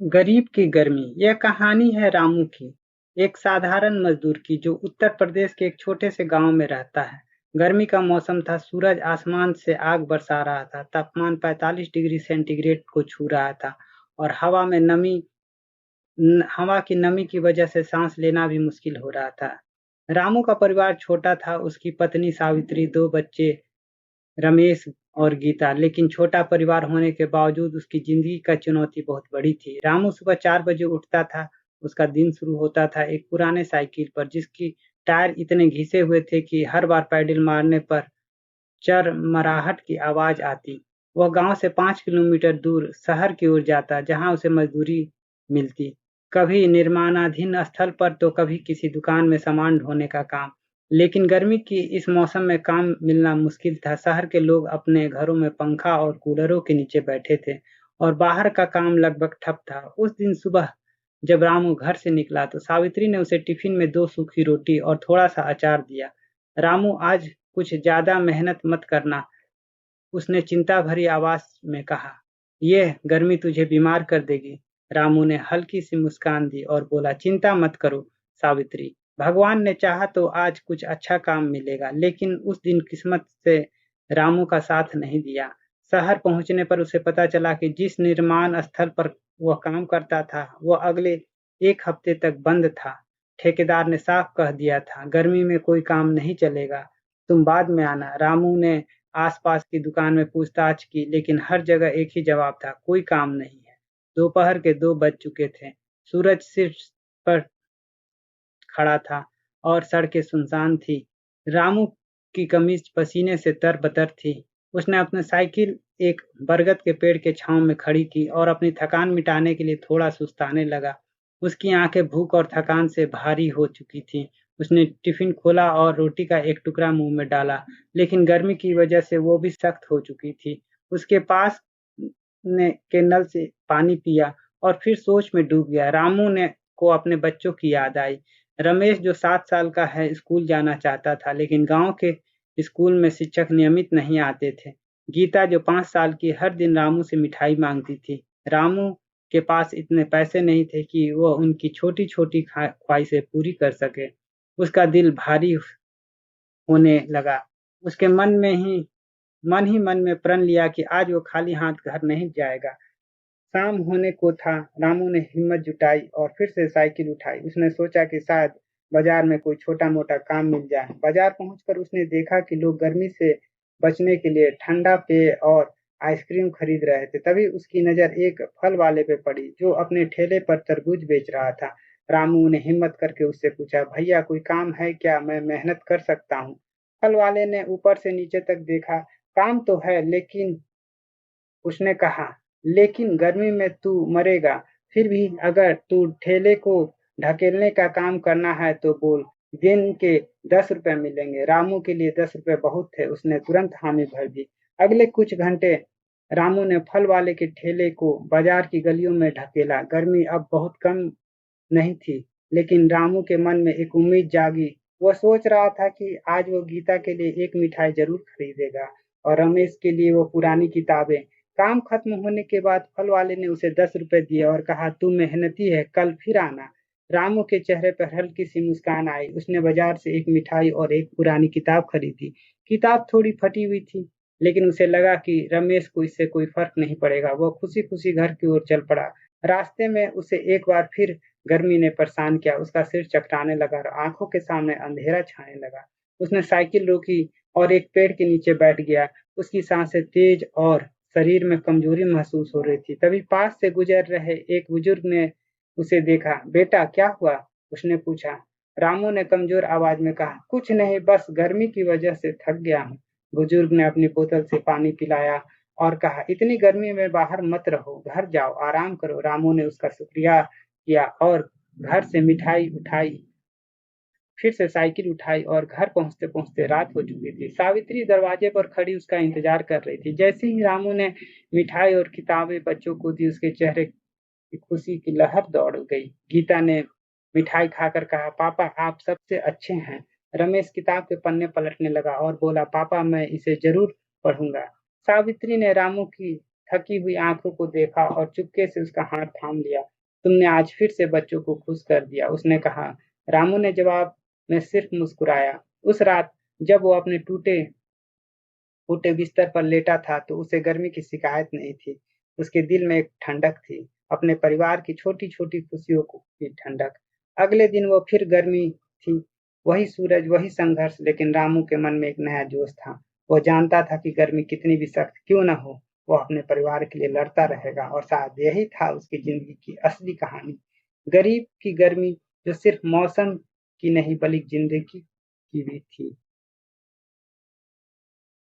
गरीब की गर्मी। यह कहानी है रामू की, एक साधारण मजदूर की जो उत्तर प्रदेश के एक छोटे से गांव में रहता है। गर्मी का मौसम था, सूरज आसमान से आग बरसा रहा था, तापमान 45 डिग्री सेंटीग्रेड को छू रहा था और हवा की नमी की वजह से सांस लेना भी मुश्किल हो रहा था। रामू का परिवार छोटा था, उसकी पत्नी सावित्री, दो बच्चे रमेश और गीता। लेकिन छोटा परिवार होने के बावजूद उसकी जिंदगी का चुनौती बहुत बड़ी थी। रामू सुबह 4 बजे उठता था। उसका दिन शुरू होता था एक पुराने साइकिल पर, जिसकी टायर इतने घिसे हुए थे कि हर बार पैडल मारने पर चरमराहट की आवाज आती। वह गांव से 5 किलोमीटर दूर शहर की ओर जाता, जहां उसे मजदूरी मिलती, कभी निर्माणाधीन स्थल पर तो कभी किसी दुकान में सामान ढोने का काम। लेकिन गर्मी की इस मौसम में काम मिलना मुश्किल था। शहर के लोग अपने घरों में पंखा और कूलरों के नीचे बैठे थे और बाहर का काम लगभग ठप था। उस दिन सुबह जब रामू घर से निकला तो सावित्री ने उसे टिफिन में 2 सूखी रोटी और थोड़ा सा अचार दिया। रामू, आज कुछ ज्यादा मेहनत मत करना, उसने चिंता भरी आवाज में कहा। यह गर्मी तुझे बीमार कर देगी। रामू ने हल्की सी मुस्कान दी और बोला, चिंता मत करो सावित्री, भगवान ने चाहा तो आज कुछ अच्छा काम मिलेगा। लेकिन उस दिन किस्मत से रामू का साथ नहीं दिया। शहर पहुंचने पर उसे पता चला कि जिस निर्माण स्थल पर वह काम करता था वह अगले 1 हफ्ते तक बंद था। ठेकेदार ने साफ कह दिया था, गर्मी में कोई काम नहीं चलेगा, तुम बाद में आना। रामू ने आसपास की दुकान में पूछताछ की, लेकिन हर जगह एक ही जवाब था, कोई काम नहीं है। दोपहर के 2 बज चुके थे। सूरज सिर पर खड़ा था और सड़कें सुनसान थी। रामू की कमीज पसीने से तरबतर थी। उसने अपनी साइकिल एक बरगद के पेड़ के छांव में खड़ी की और अपनी थकान मिटाने के लिए थोड़ा सुस्ताने लगा। उसकी आंखें भूख और थकान से भारी हो चुकी थीं। उसने टिफिन खोला और रोटी का एक टुकड़ा मुंह में डाला, लेकिन गर्मी की वजह से वो भी सख्त हो चुकी थी। उसके पास ने के नल से पानी पिया और फिर सोच में डूब गया। रामू ने को अपने बच्चों की याद आई। रमेश, जो 7 साल का है, स्कूल जाना चाहता था, लेकिन गांव के स्कूल में शिक्षक नियमित नहीं आते थे। गीता, जो 5 साल की, हर दिन रामू से मिठाई मांगती थी। रामू के पास इतने पैसे नहीं थे कि वह उनकी छोटी छोटी ख्वाहिशें पूरी कर सके। उसका दिल भारी होने लगा। उसके मन ही मन में प्रण लिया कि आज वो खाली हाथ घर नहीं जाएगा। शाम होने को था। रामू ने हिम्मत जुटाई और फिर से साइकिल उठाई। उसने सोचा कि शायद बाजार में कोई छोटा मोटा काम मिल जाए। बाजार पहुंचकर उसने देखा कि लोग गर्मी से बचने के लिए ठंडा पेय और आइसक्रीम खरीद रहे थे। तभी उसकी नजर एक फल वाले पे पड़ी, जो अपने ठेले पर तरबूज बेच रहा था। रामू ने हिम्मत करके उससे पूछा, भैया कोई काम है क्या, मैं मेहनत कर सकता हूँ। फल वाले ने ऊपर से नीचे तक देखा। काम तो है, लेकिन उसने कहा, लेकिन गर्मी में तू मरेगा। फिर भी अगर तू ठेले को ढकेलने का काम करना है तो बोल, दिन के 10 रुपए मिलेंगे। रामू के लिए 10 रुपए बहुत थे। उसने तुरंत हामी भर दी। अगले कुछ घंटे रामू ने फल वाले के ठेले को बाजार की गलियों में ढकेला। गर्मी अब बहुत कम नहीं थी, लेकिन रामू के मन में एक उम्मीद जागी। वह सोच रहा था कि आज वो गीता के लिए एक मिठाई जरूर खरीदेगा और रमेश के लिए वो पुरानी किताबें। काम खत्म होने के बाद फल वाले ने उसे 10 रुपए दिए और कहा, तू मेहनती है, कल फिर आना। रामू के चेहरे पर हल्की सी मुस्कान आई। उसने बाजार से एक मिठाई और एक पुरानी किताब खरीदी। किताब थोड़ी फटी हुई थी, लेकिन उसे लगा कि रमेश को इससे कोई फर्क नहीं पड़ेगा। वह खुशी खुशी घर की ओर चल पड़ा। रास्ते में उसे एक बार फिर गर्मी ने परेशान किया। उसका सिर चकराने लगा और आंखों के सामने अंधेरा छाने लगा। उसने साइकिल रोकी और एक पेड़ के नीचे बैठ गया। उसकी सांसें तेज और शरीर में कमजोरी महसूस हो रही थी। तभी पास से गुजर रहे एक बुजुर्ग ने उसे देखा। बेटा, क्या हुआ, उसने पूछा। रामू ने कमजोर आवाज में कहा, कुछ नहीं, बस गर्मी की वजह से थक गया हूँ। बुजुर्ग ने अपनी बोतल से पानी पिलाया और कहा, इतनी गर्मी में बाहर मत रहो, घर जाओ, आराम करो। रामू ने उसका शुक्रिया किया और घर से मिठाई उठाई, फिर से साइकिल उठाई और घर पहुंचते पहुंचते रात हो चुकी थी। सावित्री दरवाजे पर खड़ी उसका इंतजार कर रही थी। जैसे ही रामू ने मिठाई और किताबें बच्चों को दी, उसके चेहरे की खुशी की लहर दौड़ गई। गीता ने मिठाई खाकर कहा, पापा आप सबसे अच्छे हैं। रमेश किताब के पन्ने पलटने लगा और बोला, पापा मैं इसे जरूर पढ़ूंगा। सावित्री ने रामू की थकी हुई आंखों को देखा और चुपके से उसका हाथ थाम लिया। तुमने आज फिर से बच्चों को खुश कर दिया, उसने कहा। रामू ने जवाब में सिर्फ मुस्कुराया। उस रात जब वो अपने टूटे फूटे बिस्तर पर लेटा था तो उसे गर्मी की शिकायत नहीं थी। उसके दिल में एक ठंडक थी, अपने परिवार की छोटी छोटी खुशियों की ठंडक। अगले दिन वो फिर गर्मी थी, वही सूरज, वही संघर्ष, लेकिन रामू के मन में एक नया जोश था। वो जानता था कि गर्मी कितनी भी सख्त क्यों न हो, वो अपने परिवार के लिए लड़ता रहेगा। और शायद यही था उसकी जिंदगी की असली कहानी, गरीब की गर्मी, जो सिर्फ मौसम की नहीं बल्कि जिंदगी की भी थी।